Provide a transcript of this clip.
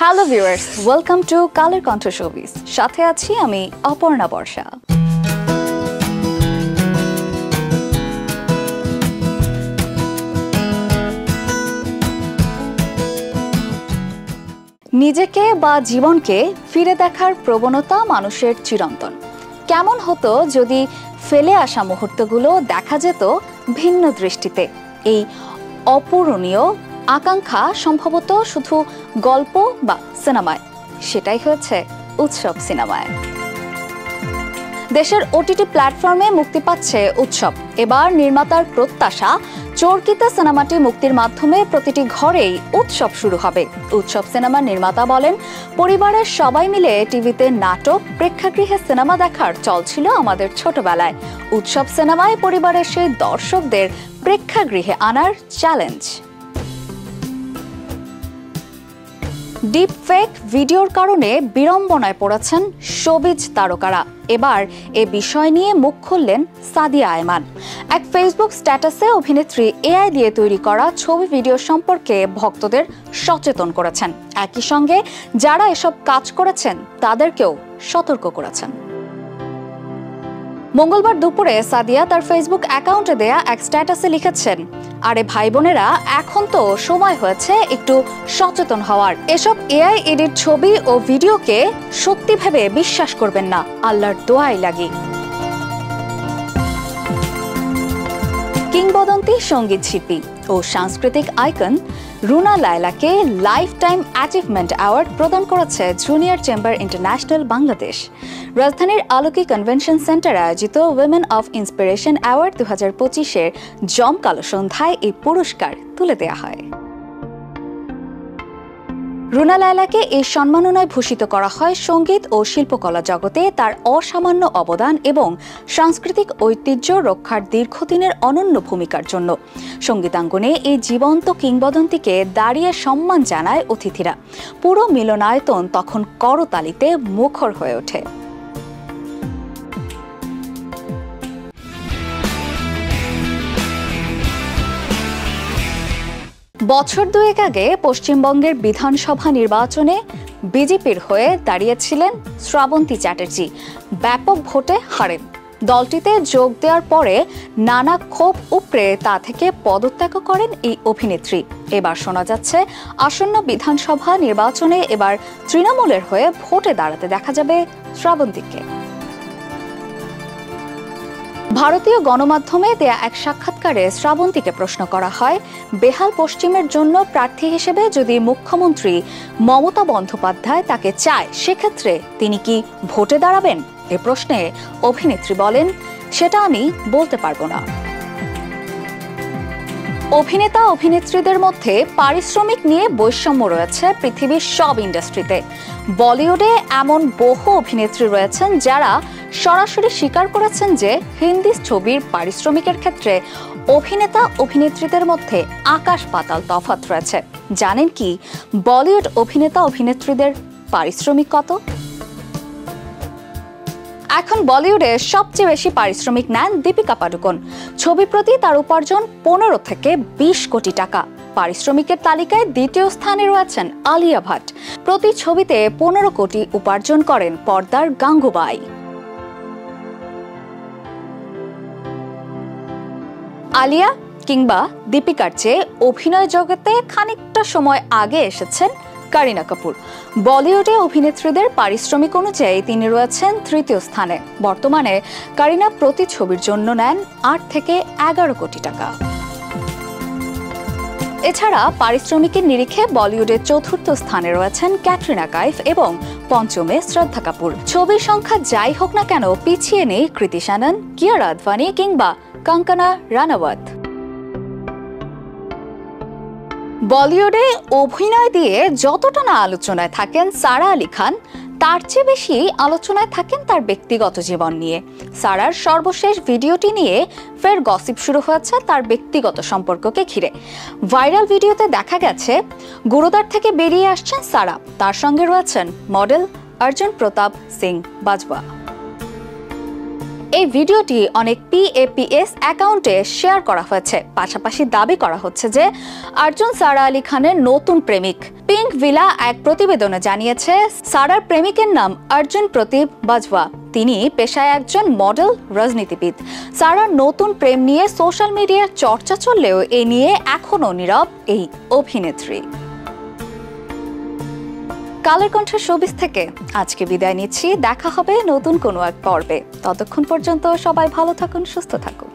Hello viewers, welcome to Kaler Kantho showbiz. সাথে আছি আমি অপর্ণা বর্ষা। নিজেকে বা জীবনকে ফিরে দেখার প্রবণতা মানুষের চিরন্তন। কেমন হতো যদি ফেলে আসা মুহূর্তগুলো দেখা যেত ভিন্ন দৃষ্টিতে? এই অপূরণীয় আকাঙ্ক্ষা সম্ভবত শুধু গল্প বা সিনেমায়, সেটাই হয়েছে উৎসব সিনেমায়। দেশের ওটিটি প্ল্যাটফর্মে মুক্তি পাচ্ছে উৎসব। এবার নির্মাতার প্রত্যাশা, চরকিতে সিনেমাটি মুক্তির মাধ্যমে প্রতিটি ঘরেই উৎসব শুরু হবে। উৎসব সিনেমার নির্মাতা বলেন, পরিবারের সবাই মিলে টিভিতে নাটক, প্রেক্ষাগৃহে সিনেমা দেখার চল ছিল আমাদের ছোটবেলায়। উৎসব সিনেমায় পরিবারের সেই দর্শকদের প্রেক্ষাগৃহে আনার চ্যালেঞ্জ। ডিপ ফেক ভিডিওর কারণে বিড়ম্বনায় পড়েছেন শোবিজ তারকারা। এবার এ বিষয় নিয়ে মুখ খুললেন সাদিয়া আয়মান। এক ফেসবুক স্ট্যাটাসে অভিনেত্রী এআই দিয়ে তৈরি করা ছবি ভিডিও সম্পর্কে ভক্তদের সচেতন করেছেন। একই সঙ্গে যারা এসব কাজ করেছেন তাদেরকেও সতর্ক করেছেন। মঙ্গলবার দুপুরে সাদিয়া তার ফেসবুক অ্যাকাউন্টে দেয়া এক স্ট্যাটাসে লিখেছেন, আরে ভাই বোনেরা, এখন তো সময় হয়েছে একটু সচেতন হওয়ার। এসব এআই এডিট ছবি ও ভিডিওকে সত্যি ভেবে বিশ্বাস করবেন না, আল্লাহর দোয়াই লাগি। কিংবদন্তি সঙ্গীত শিল্পী ও সাংস্কৃতিক আইকন রুনা লায়লাকে লাইফ টাইম অ্যাচিভমেন্ট অ্যাওয়ার্ড প্রদান করেছে জুনিয়র চেম্বার ইন্টারন্যাশনাল বাংলাদেশ। রাজধানীর আলোকি কনভেনশন সেন্টারে আয়োজিত উইমেন অফ ইন্সপিরেশন অ্যাওয়ার্ড 2025-এর জমকালো সন্ধ্যায় এই পুরস্কার তুলে দেওয়া হয়। রুনা লায়লাকে এই সম্মাননায় ভূষিত করা হয় সঙ্গীত ও শিল্পকলা জগতে তার অসামান্য অবদান এবং সাংস্কৃতিক ঐতিহ্য রক্ষার দীর্ঘদিনের অনন্য ভূমিকার জন্য। সঙ্গীতাঙ্গনে এই জীবন্ত কিংবদন্তিকে দাঁড়িয়ে সম্মান জানায় অতিথিরা। পুরো মিলনায়তন তখন করতালিতে মুখর হয়ে ওঠে। বছর দুয়েক আগে পশ্চিমবঙ্গের বিধানসভা নির্বাচনে বিজেপির হয়ে দাঁড়িয়েছিলেন শ্রাবন্তী চ্যাটার্জি। ব্যাপক ভোটে হারেন। দলটিতে যোগ দেওয়ার পরে নানা ক্ষোভ উপড়ে তা থেকে পদত্যাগ করেন এই অভিনেত্রী। এবার শোনা যাচ্ছে আসন্ন বিধানসভা নির্বাচনে এবার তৃণমূলের হয়ে ভোটে দাঁড়াতে দেখা যাবে শ্রাবন্তীকে। ভারতীয় গণমাধ্যমে দেয়া এক সাক্ষাৎকারে শ্রাবন্তীকে প্রশ্ন করা হয়, বেহাল পশ্চিমের জন্য প্রার্থী হিসেবে যদি মুখ্যমন্ত্রী মমতা বন্দ্যোপাধ্যায় তাকে চায়, সেক্ষেত্রে তিনি কি ভোটে দাঁড়াবেন? এ প্রশ্নে অভিনেত্রী বলেন, সেটা আমি বলতে পারবো না। অভিনেতা অভিনেত্রীদের মধ্যে পারিশ্রমিক নিয়ে বৈষম্য রয়েছে পৃথিবীর সব ইন্ডাস্ট্রিতে। বলিউডে এমন বহু অভিনেত্রী রয়েছেন যারা সরাসরি স্বীকার করেছেন যে হিন্দি ছবির পারিশ্রমিকের ক্ষেত্রে অভিনেতা অভিনেত্রীদের মধ্যে আকাশ পাতাল তফাৎ রয়েছে। জানেন কি বলিউড অভিনেতা অভিনেত্রীদের পারিশ্রমিক কত? এখন বলিউডে সবচেয়ে বেশি পারিশ্রমিক নেন দীপিকা পাডুকোন। ছবি প্রতি তার উপার্জন 15 থেকে 20 কোটি টাকা। পারিশ্রমিকের তালিকায় দ্বিতীয় স্থানে রয়েছেন আলিয়া ভাট। প্রতি ছবিতে 15 কোটি উপার্জন করেন পর্দার গাঙ্গুবাই। আলিয়া কিংবা দীপিকার চেয়ে অভিনয় জগতে খানিকটা সময় আগে এসেছেন কারিনা কাপুর। বলিউডে অভিনেত্রীদের পারিশ্রমিক অনুযায়ী তিনি রয়েছেন তৃতীয় স্থানে। বর্তমানে কারিনা প্রতি ছবির জন্য নেন 8 থেকে 11 কোটি টাকা। এছাড়া পারিশ্রমিকের নিরিখে বলিউডের চতুর্থ স্থানে রয়েছেন ক্যাটরিনা কাইফ এবং পঞ্চমে শ্রদ্ধা কাপুর। ছবির সংখ্যা যাই হোক না কেন, পিছিয়ে নেই কৃতি শ্যানন, কিয়ারা আদভানি কিংবা কঙ্কনা রানাওয়াত। বলিউডে অভিনয় দিয়ে যতটা না আলোচনায় থাকেন সারা আলি খান, তার চেয়ে বেশি আলোচনায় থাকেন তার ব্যক্তিগত জীবন নিয়ে। সারার সর্বশেষ ভিডিওটি নিয়ে ফের গসিপ শুরু হয়েছে তার ব্যক্তিগত সম্পর্ককে ঘিরে। ভাইরাল ভিডিওতে দেখা গেছে গুরুদ্বার থেকে বেরিয়ে আসছেন সারা। তার সঙ্গে রয়েছেন মডেল অর্জুন প্রতাপ সিং বাজওয়া। এই ভিডিওটি অনেক PAPS অ্যাকাউন্টে শেয়ার করা হয়েছে। পাশাপাশি দাবি করা হচ্ছে যে আর্জুন সারা আলী খানের নতুন প্রেমিক। পিঙ্ক ভিলা এক প্রতিবেদনে জানিয়েছে, সারার প্রেমিকের নাম অর্জুন প্রদীপ বাজওয়া। তিনি পেশায় একজন মডেল রাজনীতিবিদ। সারার নতুন প্রেম নিয়ে সোশ্যাল মিডিয়ার চর্চা চললেও এ নিয়ে এখনও নীরব এই অভিনেত্রী। কালের কণ্ঠ শোবিজ থেকে আজকে বিদায় নিচ্ছি। দেখা হবে নতুন কোনো এক পর্বে। ততক্ষণ পর্যন্ত সবাই ভালো থাকুন, সুস্থ থাকুন।